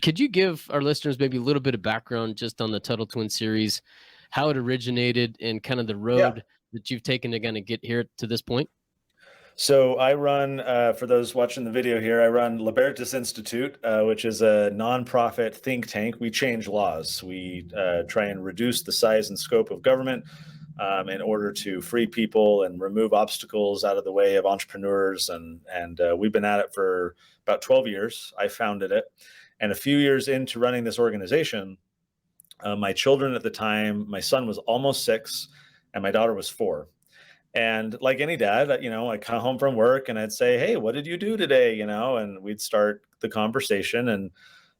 Could you give our listeners maybe a little bit of background just on the Tuttle Twin series, how it originated, and kind of the Yeah. road that you've taken to kind of get here to this point? So I run, for those watching the video here, I run Libertas Institute, which is a nonprofit think tank. We change laws. We try and reduce the size and scope of government in order to free people and remove obstacles out of the way of entrepreneurs. And we've been at it for about 12 years. I founded it. And a few years into running this organization, my children at the time, my son was almost 6 and my daughter was 4. And like any dad, I'd come home from work and I'd say, "Hey, what did you do today?" And we'd start the conversation, and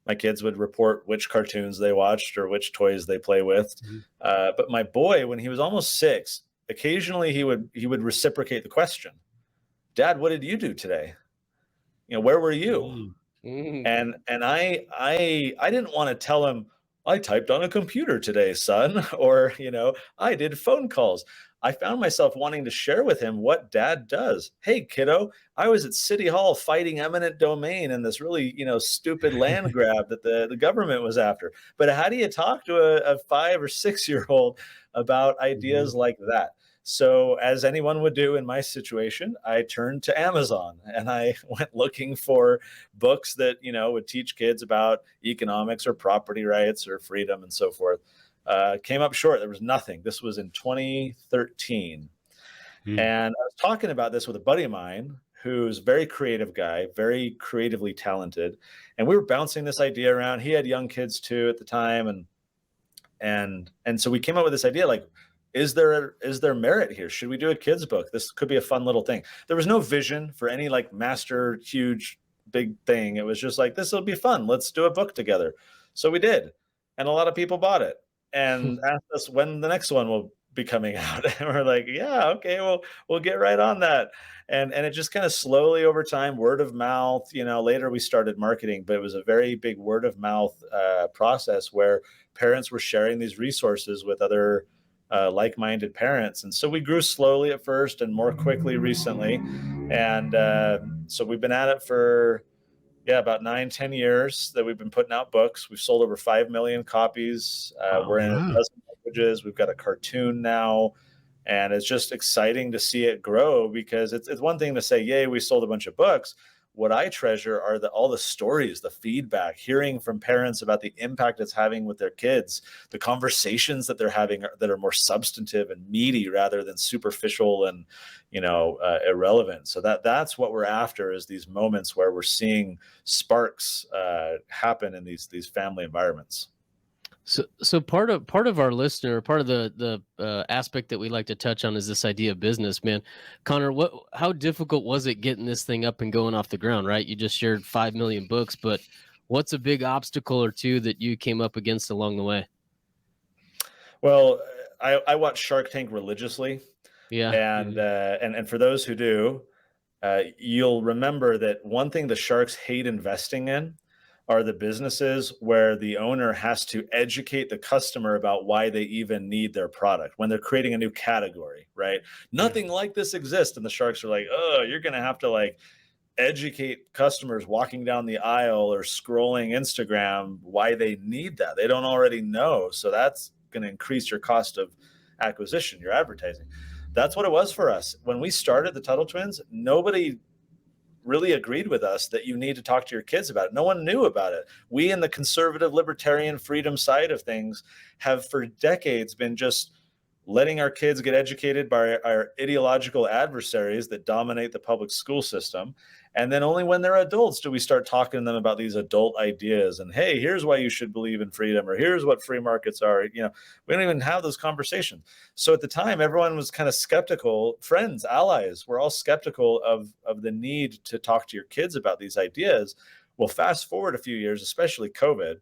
my kids would report which cartoons they watched or which toys they play with. Mhm. But my boy, when he was almost 6, occasionally he would reciprocate the question, "Dad, what did you do today? Where were you?" Mm. Mm. And I didn't want to tell him, "I typed on a computer today, son," or, "I did phone calls." I found myself wanting to share with him what dad does. "Hey, kiddo, I was at City Hall fighting eminent domain in this really, stupid land grab that the government was after." But how do you talk to a 5 or 6-year-old about Mhm. ideas like that? So, as anyone would do in my situation, I turned to Amazon and I went looking for books that would teach kids about economics or property rights or freedom and so forth. Came up short. There was nothing. This was in 2013, Mm. and I was talking about this with a buddy of mine who's a very creative guy, very creatively talented, and we were bouncing this idea around. He had young kids too at the time, and so we came up with this idea like, is there merit here? Should we do a kids book? This could be a fun little thing. There was no vision for any like master huge big thing. It was just like, this will be fun, let's do a book together. So we did, and a lot of people bought it and asked us when the next one will be coming out. And we're like, yeah, okay, well, we'll get right on that. And it just kind of slowly over time, word of mouth. Later we started marketing, but it was a very big word of mouth process where parents were sharing these resources with other like-minded parents. And so we grew slowly at first and more quickly recently. And so we've been at it for, yeah, about 9, 10 years that we've been putting out books. We've sold over 5 million copies. Wow. We're in a Yeah. dozen languages. We've got a cartoon now. And it's just exciting to see it grow, because it's one thing to say, yay, we sold a bunch of books. What I treasure are all the stories, the feedback, hearing from parents about the impact it's having with their kids, the conversations that they're having that are more substantive and meaty rather than superficial and irrelevant. So that's what we're after, is these moments where we're seeing sparks happen in these family environments. So part of our listener, part of the aspect that we like to touch on is this idea of business, man. Connor, how difficult was it getting this thing up and going off the ground? Right, you just shared 5 million books, but what's a big obstacle or two that you came up against along the way? Well, I watch Shark Tank religiously, Yeah. and for those who do, you'll remember that one thing the sharks hate investing in are the businesses where the owner has to educate the customer about why they even need their product when they're creating a new category, right? Yeah. Nothing like this exists, and the sharks are like, "Oh, you're going to have to like educate customers walking down the aisle or scrolling Instagram why they need that. They don't already know. So that's going to increase your cost of acquisition, your advertising." That's what it was for us. When we started the Tuttle Twins, nobody really agreed with us that you need to talk to your kids about it. No one knew about it. We, in the conservative libertarian freedom side of things, have for decades been just letting our kids get educated by our ideological adversaries that dominate the public school system. And then only when they're adults do we start talking to them about these adult ideas and, hey, here's why you should believe in freedom, or here's what free markets are. We don't even have those conversations. So at the time, everyone was kind of skeptical. Friends, allies, were all skeptical of the need to talk to your kids about these ideas. Well, fast forward a few years, especially COVID,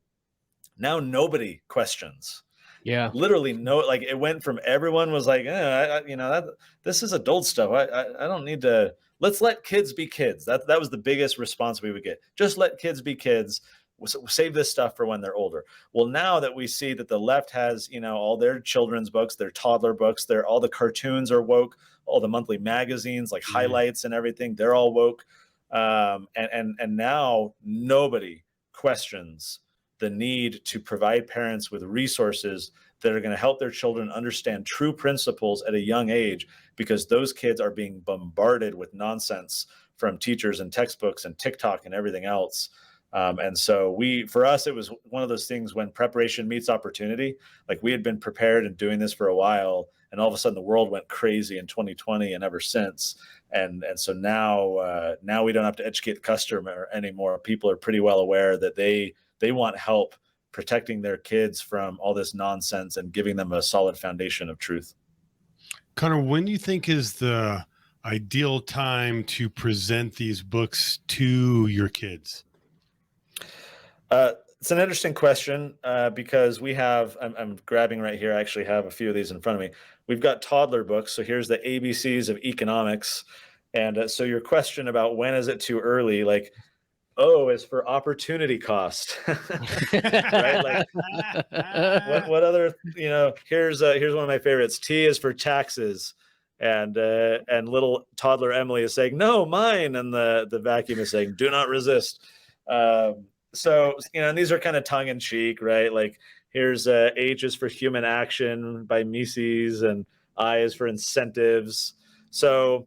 now nobody questions. Yeah. Literally no, like it went from everyone was like, that this is adult stuff. I don't need to. Let's let kids be kids. That was the biggest response we would get. Just let kids be kids. Save this stuff for when they're older. Well, now that we see that the left has, all their children's books, their toddler books, all the cartoons are woke, all the monthly magazines like Mhm. highlights and everything, they're all woke. And now nobody questions the need to provide parents with resources that are going to help their children understand true principles at a young age, because those kids are being bombarded with nonsense from teachers and textbooks and TikTok and everything else. And so for us, it was one of those things when preparation meets opportunity. Like, we had been prepared and doing this for a while, and all of a sudden the world went crazy in 2020 and ever since. And so now we don't have to educate the customer anymore. People are pretty well aware that they want help protecting their kids from all this nonsense and giving them a solid foundation of truth. Connor, when do you think is the ideal time to present these books to your kids? It's an interesting question because we have, I'm grabbing right here. I actually have a few of these in front of me. We've got toddler books. So here's the ABCs of economics. And so your question about when is it too early, like, O is for opportunity cost, right? Like, what other, here's one of my favorites. T is for taxes. And little toddler Emily is saying, no, mine. And the vacuum is saying, do not resist. So, and these are kind of tongue in cheek, right? Like, here's H is for human action by Mises, and I is for incentives. So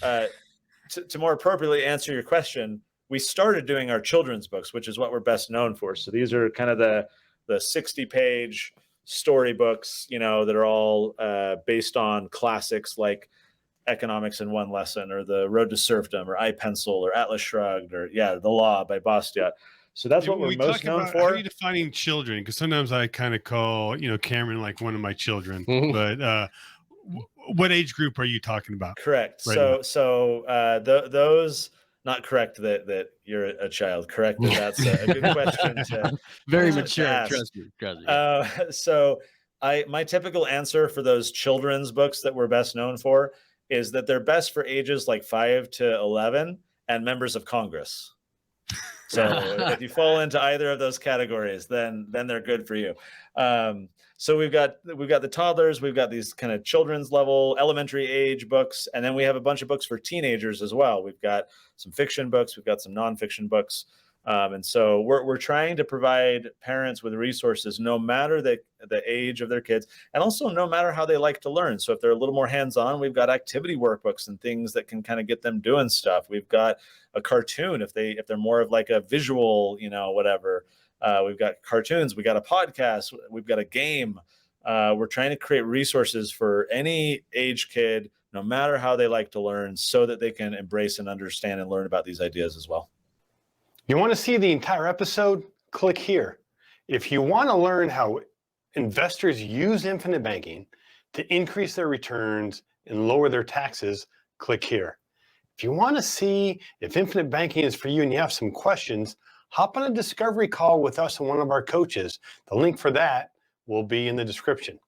to more appropriately answer your question, we started doing our children's books, which is what we're best known for. So these are kind of the 60-page storybooks, that are all based on classics like Economics in One Lesson, or The Road to Serfdom, or I, Pencil, or Atlas Shrugged, or The Law by Bastiat. So that's what we're most known for. How are you defining children? Because sometimes I kind of call, Cameron like one of my children. But what age group are you talking about? Correct. Right so those, not correct that you're a child. Correct that's a good question. Very mature. Trust me. So my typical answer for those children's books that we're best known for is that they're best for ages like 5 to 11 and members of Congress. So if you fall into either of those categories, then they're good for you. So we've got the toddlers, we've got these kind of children's level, elementary age books, and then we have a bunch of books for teenagers as well. We've got some fiction books, we've got some nonfiction books. And so we're trying to provide parents with resources no matter the age of their kids, and also no matter how they like to learn. So if they're a little more hands-on, we've got activity workbooks and things that can kind of get them doing stuff. We've got a cartoon if they're more of like a visual, whatever. We've got cartoons, we got a podcast, we've got a game. We're trying to create resources for any age kid, no matter how they like to learn, so that they can embrace and understand and learn about these ideas as well. You want to see the entire episode? Click here. If you want to learn how investors use infinite banking to increase their returns and lower their taxes, click here. If you want to see if infinite banking is for you and you have some questions, hop on a discovery call with us and one of our coaches. The link for that will be in the description.